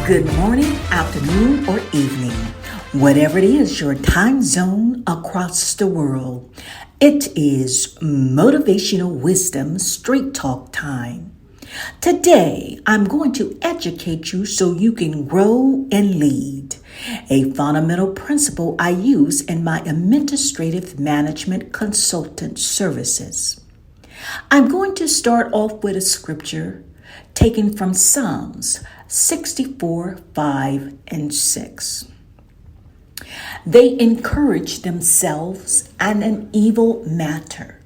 Good morning, afternoon, or evening. Whatever it is your time zone across the world, it is Motivational Wisdom Street Talk time. Today, I'm going to educate you so you can grow and lead. A fundamental principle I use in my administrative management consultant services. I'm going to start off with a scripture taken from Psalms 64, 5, and 6. They encourage themselves in an evil matter.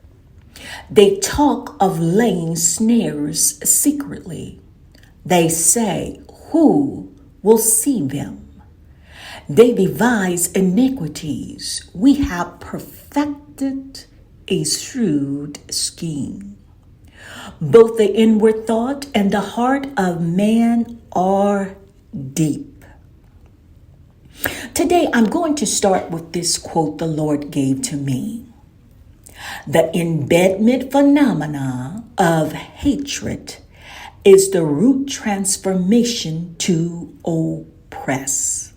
They talk of laying snares secretly. They say, "Who will see them?" They devise iniquities. We have perfected a shrewd scheme. Both the inward thought and the heart of man are deep. Today, I'm going to start with this quote the Lord gave to me. The embedment phenomena of hatred is the root transformation to oppress.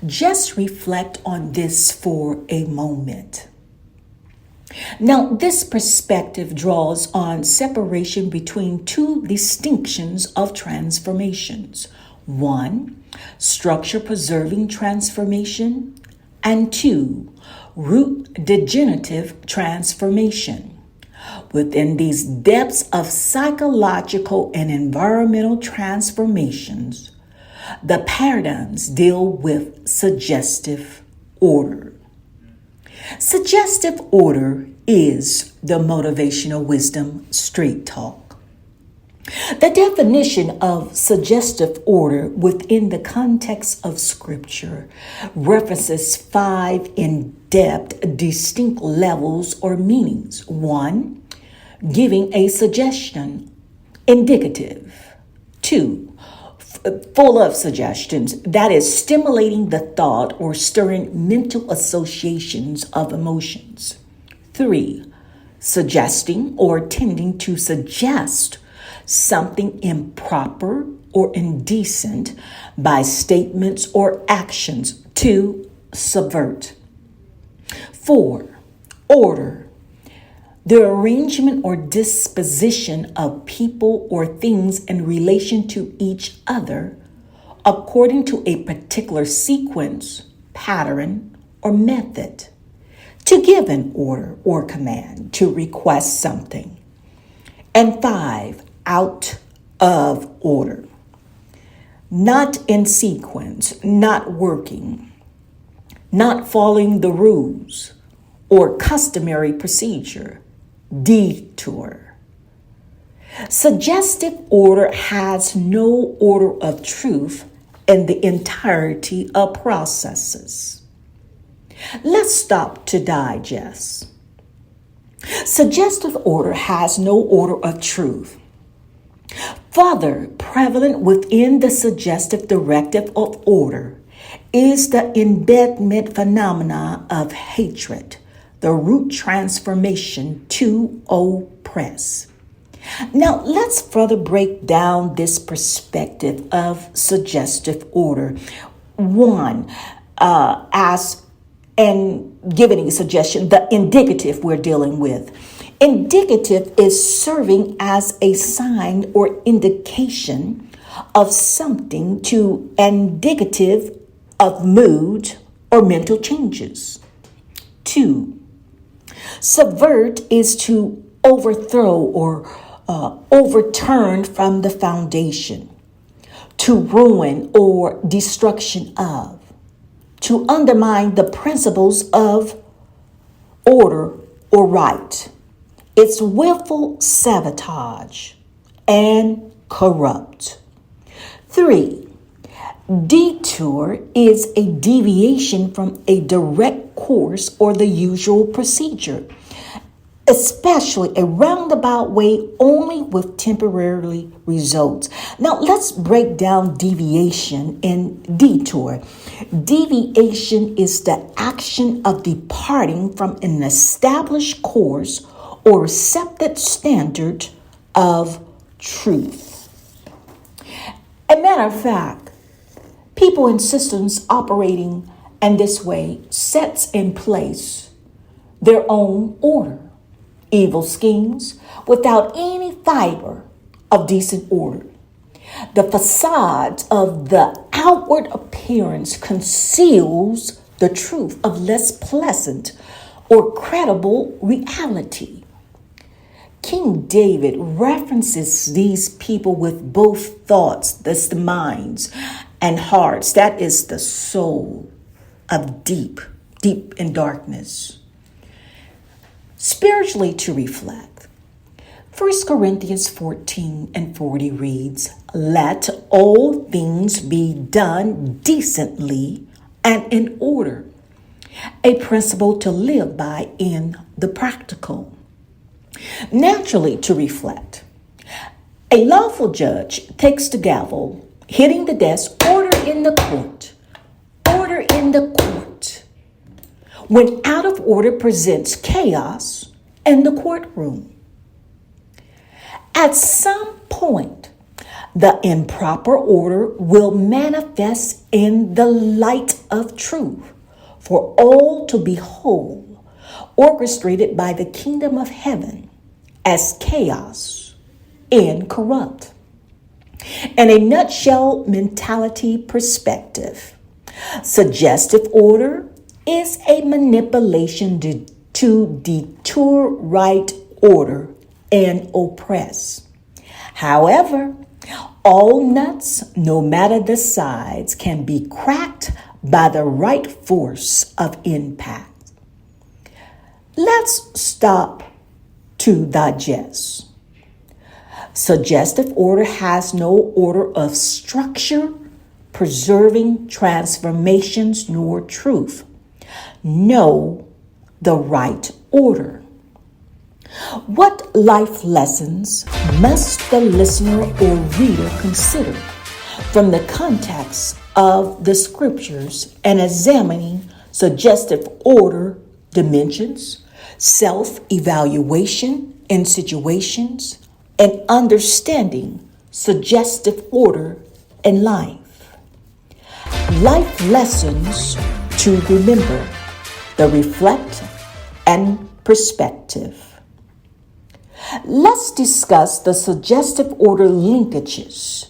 Just reflect on this for a moment. Now, this perspective draws on separation between two distinctions of transformations. One, structure-preserving transformation, and two, root-degenerative transformation. Within these depths of psychological and environmental transformations, the paradigms deal with suggestive order. Suggestive order is the motivational wisdom street talk. The definition of suggestive order within the context of Scripture references 5 in-depth distinct levels or meanings. 1, giving a suggestion, indicative. 2, full of suggestions, that is stimulating the thought or stirring mental associations of emotions. 3, suggesting or tending to suggest something improper or indecent by statements or actions to subvert. 4, order. The arrangement or disposition of people or things in relation to each other according to a particular sequence, pattern, or method. To give an order or command, to request something. And 5, out of order. Not in sequence, not working, not following the rules or customary procedure. Detour. Suggestive order has no order of truth in the entirety of processes. Let's stop to digest. Suggestive order has no order of truth. Further prevalent within the suggestive directive of order is the embedment phenomena of hatred, the root transformation to oppress. Now, let's further break down this perspective of suggestive order. 1, giving a suggestion, the indicative we're dealing with. Indicative is serving as a sign or indication of something to indicative of mood or mental changes. 2, subvert is to overthrow or overturn from the foundation, to ruin or destruction of, to undermine the principles of order or right. It's willful sabotage and corrupt. 3, detour is a deviation from a direct course or the usual procedure, especially a roundabout way only with temporary results. Now let's break down deviation and detour. Deviation is the action of departing from an established course or accepted standard of truth. A matter of fact, People and systems operating in this way sets in place their own order, evil schemes without any fiber of decent order. The facade of the outward appearance conceals the truth of less pleasant or credible reality. King David references these people with both thoughts, that's the minds, and hearts, that is the soul of deep in darkness. Spiritually to reflect. 1 Corinthians 14:40 reads, "Let all things be done decently and in order," a principle to live by in the practical. Naturally to reflect. A lawful judge takes the gavel, hitting the desk, order in the court, order in the court. When out of order presents chaos in the courtroom. At some point, the improper order will manifest in the light of truth for all to behold, orchestrated by the kingdom of heaven as chaos and corrupt. In a nutshell mentality perspective, suggestive order is a manipulation to detour right order and oppress. However, all nuts, no matter the size, can be cracked by the right force of impact. Let's stop to digest. Suggestive order has no order of structure, preserving transformations nor truth. Know the right order. What life lessons must the listener or reader consider from the context of the scriptures and examining suggestive order dimensions, self-evaluation in situations, and understanding suggestive order in life? Life lessons to remember, the reflect and perspective. Let's discuss the suggestive order linkages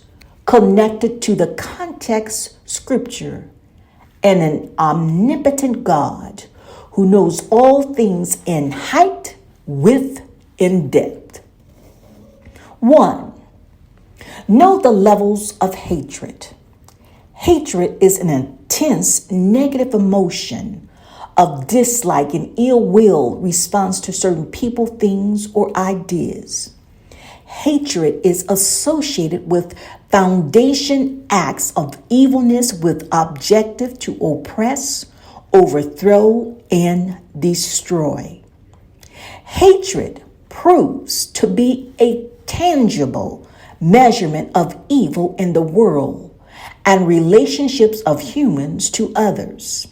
connected to the context, scripture, and an omnipotent God who knows all things in height, width, and depth. 1. Know the levels of hatred. Hatred is an intense negative emotion of dislike and ill will response to certain people, things, or ideas. Hatred is associated with foundation acts of evilness with objective to oppress, overthrow, and destroy. Hatred proves to be a tangible measurement of evil in the world and relationships of humans to others.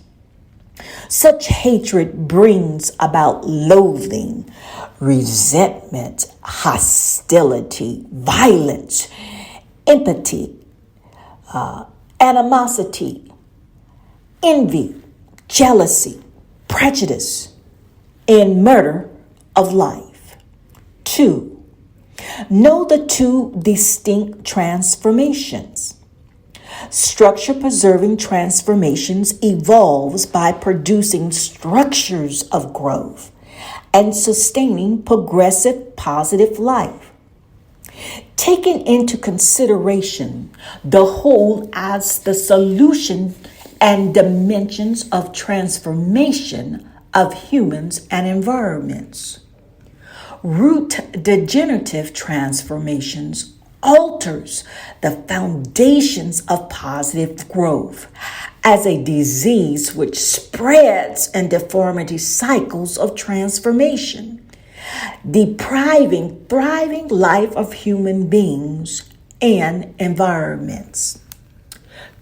Such hatred brings about loathing, resentment, hostility, violence, empathy, animosity, envy, jealousy, prejudice, and murder of life. 2. Know the two distinct transformations. Structure-preserving transformations evolves by producing structures of growth and sustaining progressive positive life. Taking into consideration the whole as the solution and dimensions of transformation of humans and environments. Root degenerative transformations alters the foundations of positive growth as a disease which spreads in deformity cycles of transformation, depriving thriving life of human beings and environments.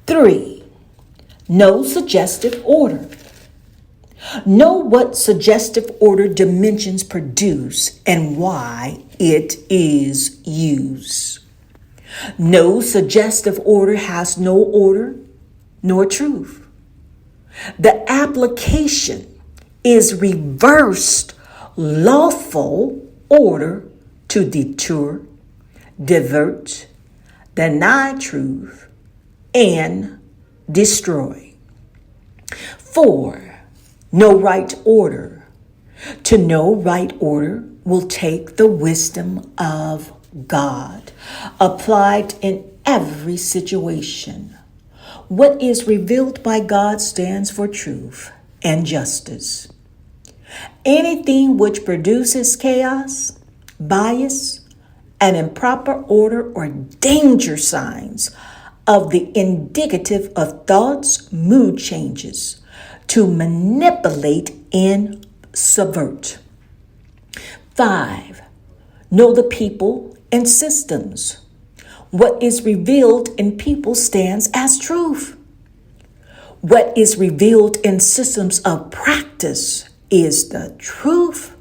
3. Know suggestive order. Know what suggestive order dimensions produce and why it is used. No suggestive order has no order, nor truth. The application is reversed lawful order to detour, divert, deny truth, and destroy. 4. Know right order. To know right order will take the wisdom of God applied in every situation. What is revealed by God stands for truth and justice. Anything which produces chaos, bias, and improper order or danger signs of the indicative of thoughts, mood changes to manipulate and subvert. 5. Know the people and systems. What is revealed in people stands as truth. What is revealed in systems of practice is the truth.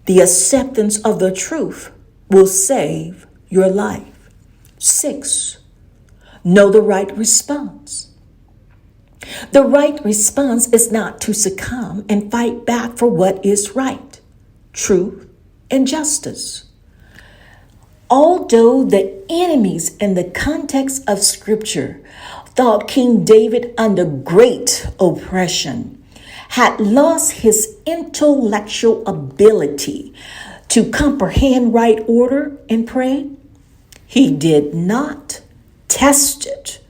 The acceptance of the truth will save your life. 6. Know the right response. The right response is not to succumb and fight back for what is right, truth, and justice. Although the enemies in the context of Scripture thought King David under great oppression had lost his intellectual ability to comprehend right order and pray, he did not test it,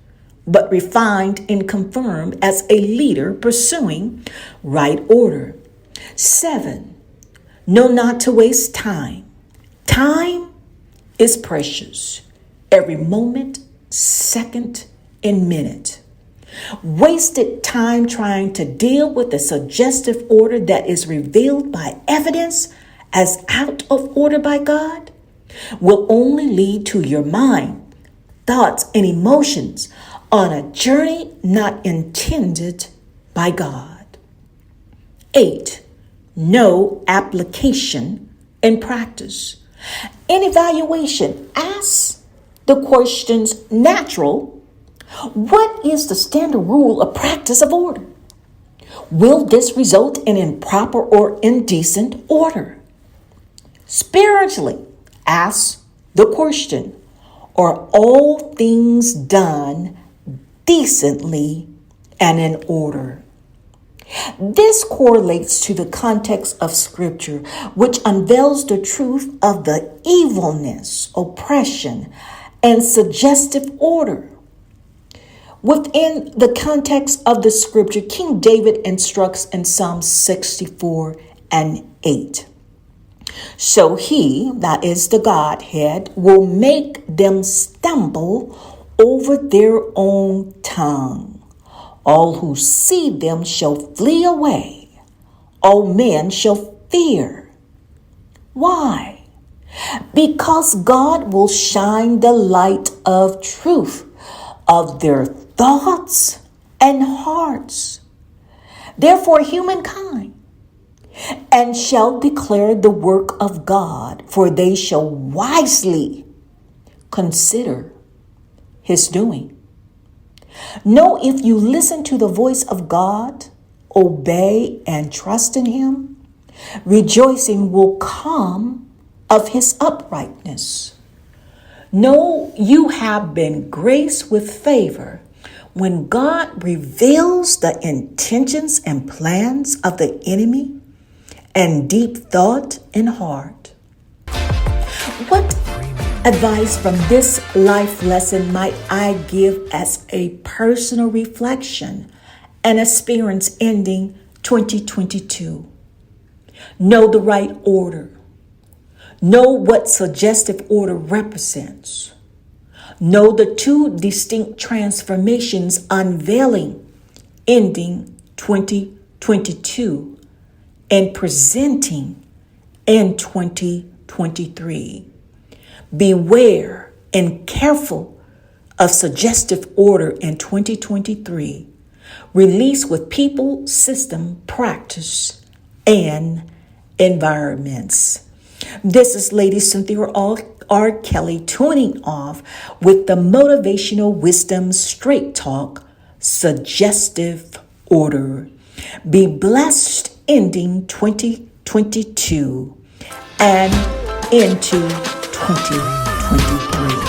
but refined and confirmed as a leader pursuing right order. 7. Know not to waste time. Time is precious. Every moment, second, and minute. Wasted time trying to deal with the suggestive order that is revealed by evidence as out of order by God will only lead to your mind, thoughts, and emotions on a journey not intended by God. 8. Know application and practice. In evaluation, ask the questions natural. What is the standard rule of practice of order? Will this result in improper or indecent order? Spiritually, ask the question, are all things done decently and in order? This correlates to the context of Scripture, which unveils the truth of the evilness, oppression, and suggestive order. Within the context of the Scripture, King David instructs in Psalm 64 and 8. So he, that is the Godhead, will make them stumble over their own tongue. All who see them shall flee away. All men shall fear. Why? Because God will shine the light of truth of their thoughts and hearts. Therefore, humankind, and shall declare the work of God, for they shall wisely consider his doing. Know if you listen to the voice of God, obey and trust in him, rejoicing will come of his uprightness. Know you have been graced with favor when God reveals the intentions and plans of the enemy and deep thought in heart. What advice from this life lesson might I give as a personal reflection and experience ending 2022? Know the right order. Know what suggestive order represents. Know the two distinct transformations unveiling ending 2022 and presenting in 2023. Beware and careful of suggestive order in 2023. Release with people, system, practice, and environments. This is Lady Cynthia R. Kelly tuning off with the Motivational Wisdom Straight Talk Suggestive Order. Be blessed ending 2022 and into 2023.